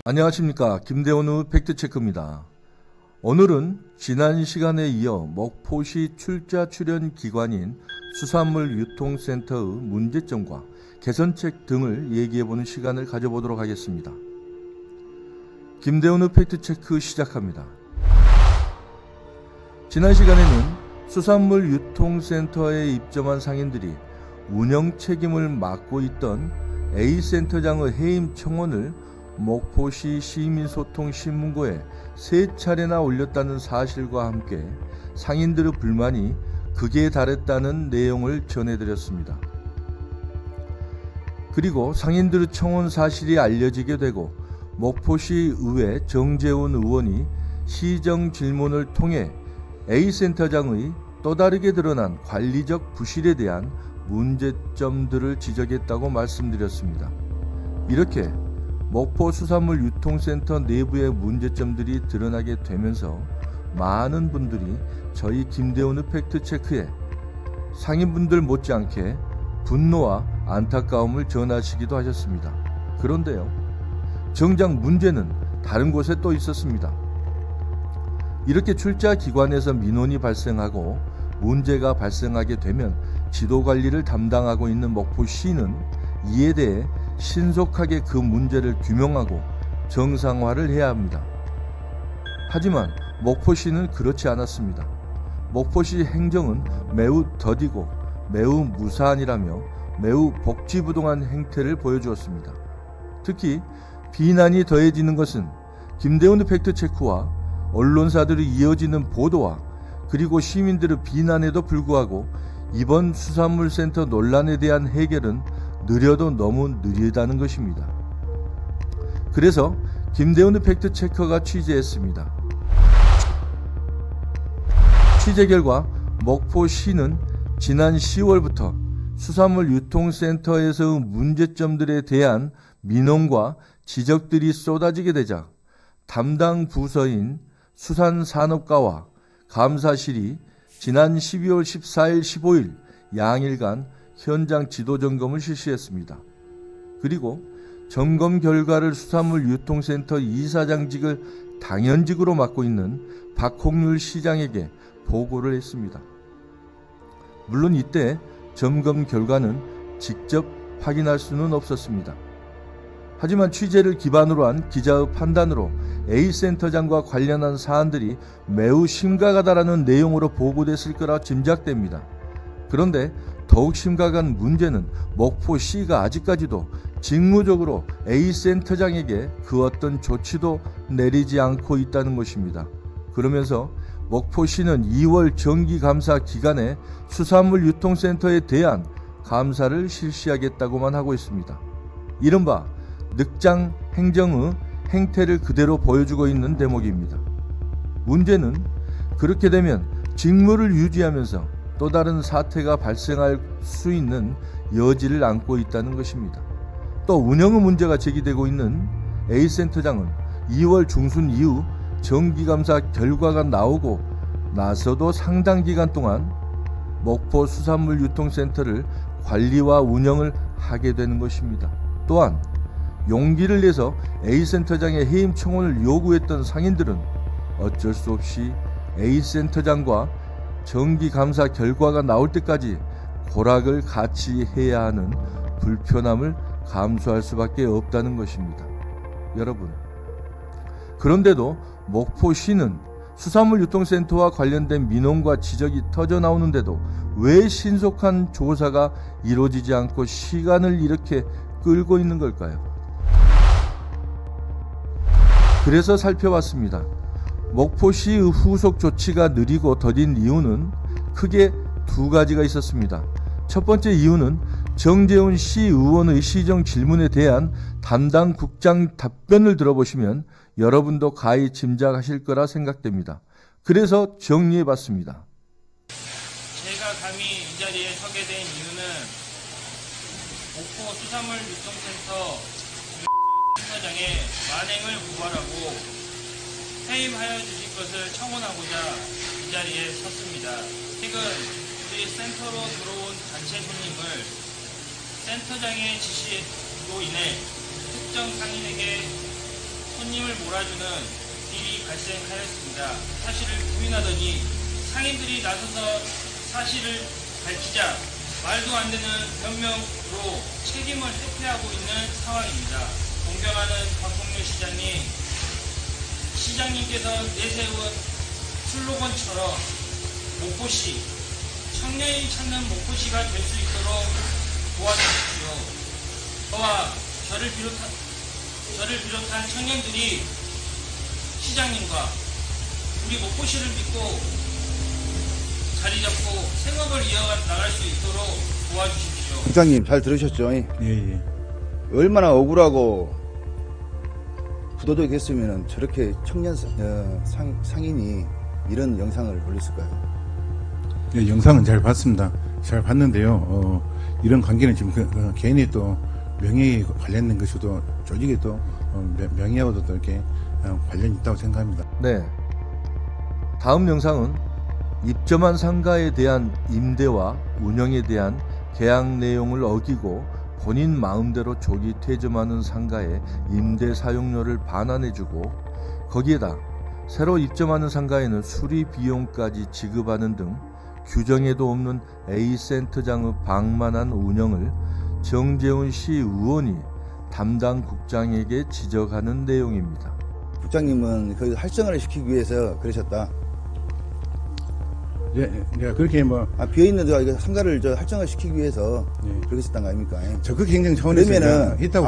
안녕하십니까. 김대원의 팩트체크입니다. 오늘은 지난 시간에 이어 목포시 출자 출연 기관인 수산물유통센터의 문제점과 개선책 등을 얘기해보는 시간을 가져보도록 하겠습니다. 김대원의 팩트체크 시작합니다. 지난 시간에는 수산물유통센터에 입점한 상인들이 운영 책임을 맡고 있던 A센터장의 해임 청원을 목포시 시민소통신문고에 3차례나 올렸다는 사실과 함께 상인들의 불만이 극에 달했다는 내용을 전해드렸습니다. 그리고 상인들의 청원 사실이 알려지게 되고 목포시 의회 정재훈 의원이 시정 질문을 통해 A센터장의 또 다르게 드러난 관리적 부실에 대한 문제점들을 지적했다고 말씀드렸습니다. 이렇게 목포 수산물유통센터 내부의 문제점들이 드러나게 되면서 많은 분들이 저희 김대원의 팩트체크에 상인분들 못지않게 분노와 안타까움을 전하시기도 하셨습니다. 그런데요, 정작 문제는 다른 곳에 또 있었습니다. 이렇게 출자 기관에서 민원이 발생하고 문제가 발생하게 되면 지도관리를 담당하고 있는 목포시는 이에 대해 신속하게 그 문제를 규명하고 정상화를 해야 합니다. 하지만 목포시는 그렇지 않았습니다. 목포시 행정은 매우 더디고 매우 무사한이라며 매우 복지부동한 행태를 보여주었습니다. 특히 비난이 더해지는 것은 김대원의 팩트체크와 언론사들이 이어지는 보도와 그리고 시민들의 비난에도 불구하고 이번 수산물센터 논란에 대한 해결은 느려도 너무 느리다는 것입니다. 그래서 김대원의 팩트체커가 취재했습니다. 취재 결과 목포시는 지난 10월부터 수산물유통센터에서의 문제점들에 대한 민원과 지적들이 쏟아지게 되자 담당 부서인 수산산업과와 감사실이 지난 12월 14일, 15일 양일간 현장 지도 점검을 실시했습니다. 그리고 점검 결과를 수산물유통센터 이사장직을 당연직으로 맡고 있는 박홍률 시장에게 보고를 했습니다. 물론 이때 점검 결과는 직접 확인할 수는 없었습니다. 하지만 취재를 기반으로 한 기자의 판단으로 A센터장과 관련한 사안들이 매우 심각하다라는 내용으로 보고됐을 거라 짐작됩니다. 그런데 더욱 심각한 문제는 목포시가 아직까지도 직무적으로 A센터장에게 그 어떤 조치도 내리지 않고 있다는 것입니다. 그러면서 목포시는 2월 정기감사 기간에 수산물유통센터에 대한 감사를 실시하겠다고만 하고 있습니다. 이른바 늑장 행정의 행태를 그대로 보여주고 있는 대목입니다. 문제는 그렇게 되면 직무를 유지하면서 또 다른 사태가 발생할 수 있는 여지를 안고 있다는 것입니다. 또 운영의 문제가 제기되고 있는 A센터장은 2월 중순 이후 정기감사 결과가 나오고 나서도 상당 기간 동안 목포 수산물유통센터를 관리와 운영을 하게 되는 것입니다. 또한 용기를 내서 A센터장의 해임 청원을 요구했던 상인들은 어쩔 수 없이 A센터장과 정기감사 결과가 나올 때까지 고락을 같이 해야 하는 불편함을 감수할 수밖에 없다는 것입니다. 여러분, 그런데도 목포시는 수산물유통센터와 관련된 민원과 지적이 터져 나오는데도 왜 신속한 조사가 이루어지지 않고 시간을 이렇게 끌고 있는 걸까요? 그래서 살펴봤습니다. 목포시의 후속 조치가 느리고 더딘 이유는 크게 두 가지가 있었습니다. 첫 번째 이유는 정재훈 시의원의 시정 질문에 대한 담당 국장 답변을 들어보시면 여러분도 가히 짐작하실 거라 생각됩니다. 그래서 정리해봤습니다. 제가 감히 이 자리에 서게 된 이유는 목포 수산물유통센터 센터장의 만행을 고발하고 해임하여 주실 것을 청원하고자 이 자리에 섰습니다. 최근 우리 센터로 들어온 단체 손님을 센터장의 지시로 인해 특정 상인에게 신임을 몰아주는 일이 발생하였습니다. 사실을 부인하더니 상인들이 나서서 사실을 밝히자 말도 안 되는 변명으로 책임을 회피하고 있는 상황입니다. 존경하는 박홍렬 시장님께서 내세운 슬로건처럼 목포시, 청년이 찾는 목포시가 될 수 있도록 도와주십시오. 저와 저를 비롯한 청년들이 시장님과 우리 목포시를 믿고 자리 잡고 생업을 이어나갈 수 있도록 도와주십시오. 국장님 잘 들으셨죠? 예. 얼마나 억울하고 부도덕했으면 저렇게 청년 상인이 이런 영상을 올렸을까요? 예, 영상은 잘 봤습니다. 잘 봤는데요. 이런 관계는 지금 개인의 또 명예에 관련된 것이도 조직의 또 명예하고도 또 이렇게 관련이 있다고 생각합니다. 네. 다음 영상은 입점한 상가에 대한 임대와 운영에 대한 계약 내용을 어기고 본인 마음대로 조기 퇴점하는 상가에 임대 사용료를 반환해주고 거기에다 새로 입점하는 상가에는 수리 비용까지 지급하는 등 규정에도 없는 A센터장의 방만한 운영을 정재훈 시 의원이 담당 국장에게 지적하는 내용입니다. 국장님은 그 활성화를 시키기 위해서 그러셨다. 예, 내가 그렇게 비어있는 상가를 활성화 시키기 위해서 그렇게 했었던 거 아닙니까? 적극 행정 차원에서 그러면은 있다고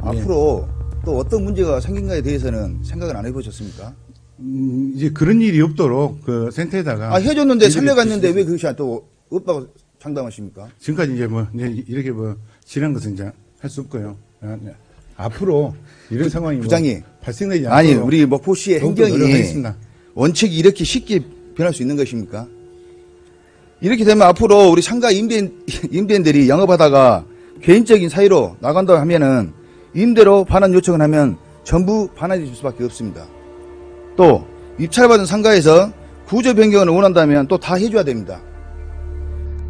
앞으로 또 어떤 문제가 생긴가에 대해서는 생각을 안 해보셨습니까? 이제 그런 일이 없도록 그 센터에다가 해줬는데 살려갔는데 왜 그것이 또 없다고 장담하십니까? 지금까지 이제 이렇게 지난 것은 이제 할 수 없고요. 앞으로 이런 상황이 부장님 발생되지 않도록 우리 목포시의 행정이 노력하겠습니다. 원칙이 이렇게 쉽게 변할 수 있는 것입니까? 이렇게 되면 앞으로 우리 상가 임대인들이 영업하다가 개인적인 사유로 나간다고 하면은 임대로 반환 요청을 하면 전부 반환해 줄 수밖에 없습니다. 또 입찰받은 상가에서 구조 변경을 원한다면 또 다 해줘야 됩니다.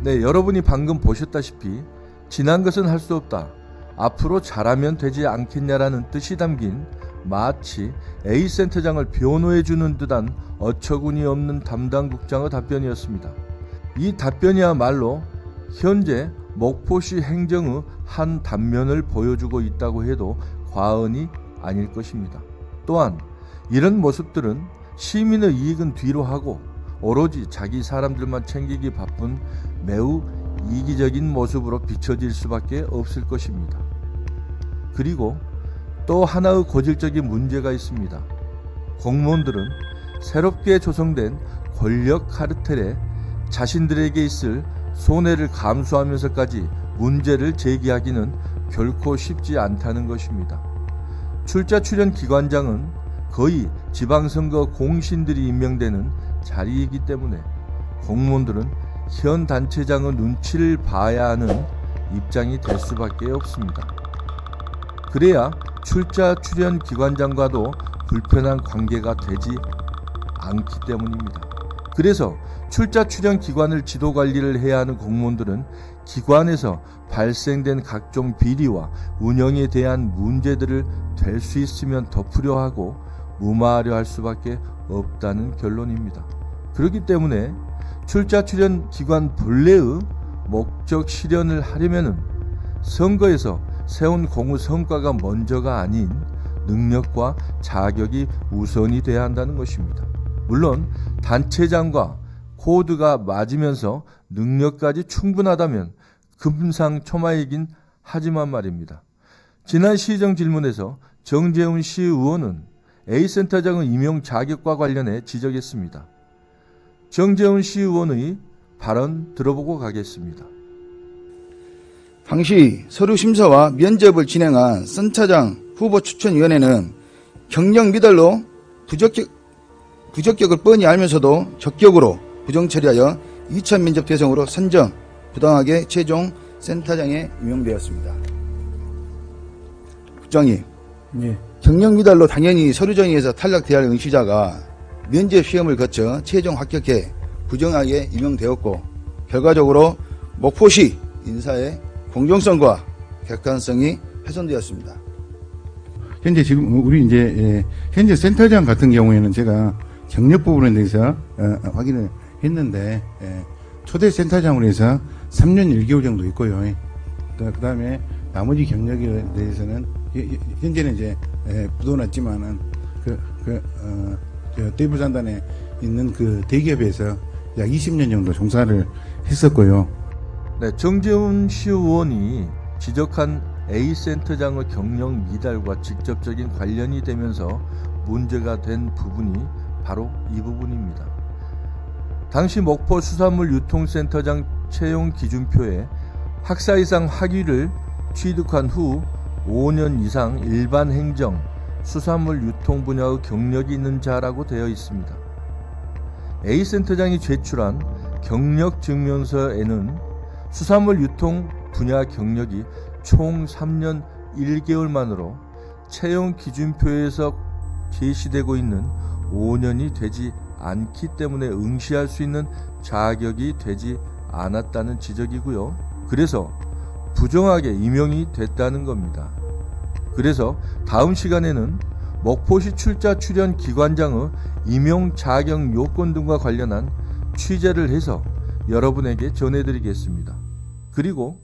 네, 여러분이 방금 보셨다시피 지난 것은 할 수 없다. 앞으로 잘하면 되지 않겠냐라는 뜻이 담긴 마치 A센터장을 변호해주는 듯한 어처구니 없는 담당국장의 답변이었습니다. 이 답변이야말로 현재 목포시 행정의 한 단면을 보여주고 있다고 해도 과언이 아닐 것입니다. 또한 이런 모습들은 시민의 이익은 뒤로 하고 오로지 자기 사람들만 챙기기 바쁜 매우 이기적인 모습으로 비춰질 수밖에 없을 것입니다. 그리고 또 하나의 고질적인 문제가 있습니다. 공무원들은 새롭게 조성된 권력 카르텔에 자신들에게 있을 손해를 감수하면서까지 문제를 제기하기는 결코 쉽지 않다는 것입니다. 출자 출연 기관장은 거의 지방선거 공신들이 임명되는 자리이기 때문에 공무원들은 현 단체장의 눈치를 봐야 하는 입장이 될 수밖에 없습니다. 그래야 출자 출연 기관장과도 불편한 관계가 되지 않기 때문입니다. 그래서 출자 출연 기관을 지도 관리를 해야 하는 공무원들은 기관에서 발생된 각종 비리와 운영에 대한 문제들을 될 수 있으면 덮으려 하고 무마하려 할 수밖에 없다는 결론입니다. 그렇기 때문에 출자 출연 기관 본래의 목적 실현을 하려면은 선거에서 세운 공의 성과가 먼저가 아닌 능력과 자격이 우선이 돼야 한다는 것입니다. 물론 단체장과 코드가 맞으면서 능력까지 충분하다면 금상첨화이긴 하지만 말입니다. 지난 시정 질문에서 정재훈 시 의원은 A센터장의 임용 자격과 관련해 지적했습니다. 정재훈 시 의원의 발언 들어보고 가겠습니다. 당시 서류 심사와 면접을 진행한 센터장 후보 추천위원회는 경력 미달로 부적격을 뻔히 알면서도 적격으로 부정 처리하여 2차 면접 대상으로 선정, 부당하게 최종 센터장에 임용되었습니다. 국장님, 경력 미달로 당연히 서류정의에서 탈락되어야 할 응시자가 면접 시험을 거쳐 최종 합격해 부정하게 임용되었고 결과적으로 목포시 인사의 공정성과 객관성이 훼손되었습니다. 현재 지금 우리 이제 현재 센터장 같은 경우에는 제가 경력 부분에 대해서 확인을 했는데 초대 센터장으로 해서 3년 1개월 정도 있고요. 그다음에 나머지 경력에 대해서는 현재는 이제 부도났지만은 대부산단에 있는 그 대기업에서 약 20년 정도 종사를 했었고요. 네, 정재훈 시의원이 지적한 A센터장의 경력 미달과 직접적인 관련이 되면서 문제가 된 부분이 바로 이 부분입니다. 당시 목포 수산물 유통센터장 채용 기준표에 학사 이상 학위를 취득한 후 5년 이상 일반 행정, 수산물 유통 분야의 경력이 있는 자라고 되어 있습니다. A센터장이 제출한 경력 증명서에는 수산물 유통 분야 경력이 총 3년 1개월만으로 채용 기준표에서 제시되고 있는 5년이 되지 않기 때문에 응시할 수 있는 자격이 되지 않았다는 지적이고요. 그래서 부정하게 임용이 됐다는 겁니다. 그래서 다음 시간에는 목포시 출자 출연 기관장의 임용 자격 요건 등과 관련한 취재를 해서 여러분에게 전해드리겠습니다. 그리고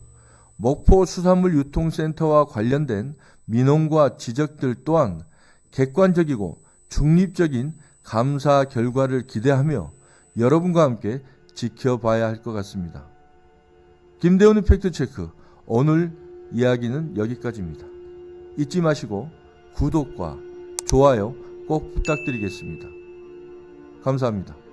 목포 수산물 유통센터와 관련된 민원과 지적들 또한 객관적이고 중립적인 감사 결과를 기대하며 여러분과 함께 지켜봐야 할 것 같습니다. 김대훈의 팩트체크, 오늘 이야기는 여기까지입니다. 잊지 마시고 구독과 좋아요 꼭 부탁드리겠습니다. 감사합니다.